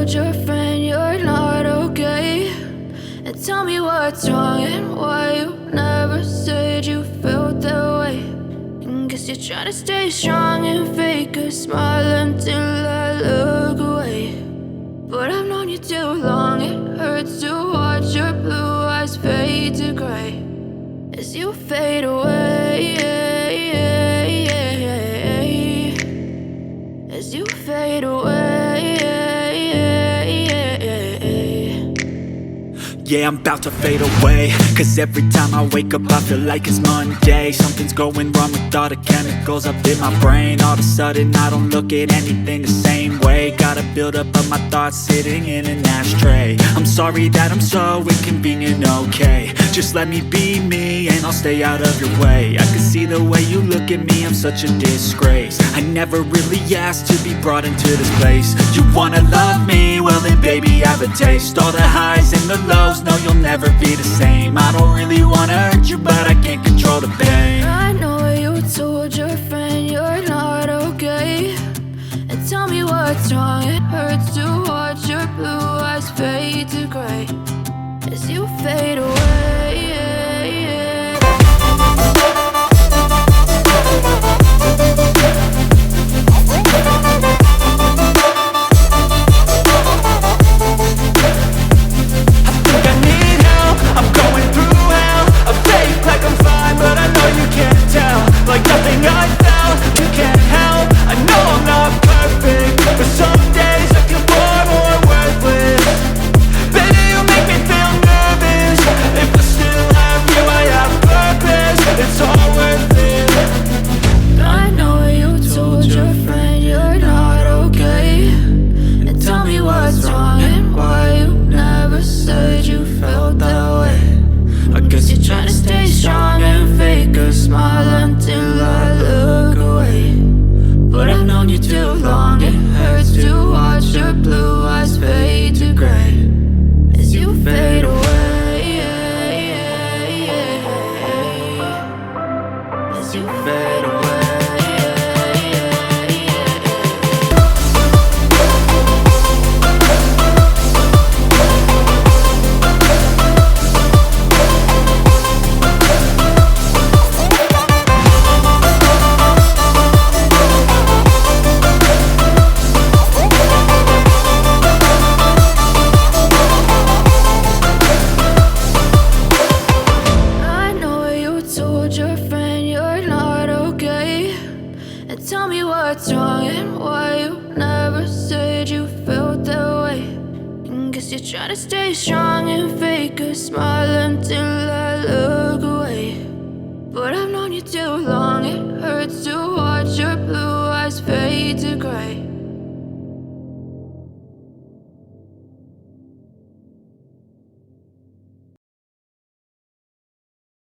told your friend you're not okay? And tell me what's wrong and why you never said you felt that way. And guess you're trying to stay strong and fake a smile until I look away. But I've known you too long, it hurts to watch your blue eyes fade to gray as you fade away, as you fade away. Yeah, I'm about to fade away, cause every time I wake up I feel like it's Monday. Something's going wrong with all the chemicals up in my brain. All of a sudden I don't look at anything the same way. Got a buildup of my thoughts sitting in an ashtray. I'm sorry that I'm so inconvenient, okay? Just let me be me and I'll stay out of your way. I can see the way you look at me, I'm such a disgrace. I never really asked to be brought into this place. You wanna love me? Well then baby, have a taste. All the highs and the lows, no, you'll never be the same. I don't really wanna hurt you, but I can't control the pain. I know you told your friend you're not okay. And tell me what's wrong, it hurts to watch your blue eyes fade to gray as you fade away. Like nothing I felt, you can't help. I know I'm not perfect, but some days I feel far more worthless. Baby, you make me feel nervous. If I still have you, I have purpose. It's all worth it. I know you told your friend you're not okay. And tell me what's wrong and why you never said you felt that way. I guess you're trying to stay strong and fake a smile until I look away. But I've known you too long, it hurts to watch your blue eyes fade to gray as you fade away, as you fade away. Your friend you're not okay. And tell me what's wrong and why you never said you felt that way. And guess you're trying to stay strong and fake a smile until I look away. But I've known you too long, it hurts to watch your blue eyes fade to gray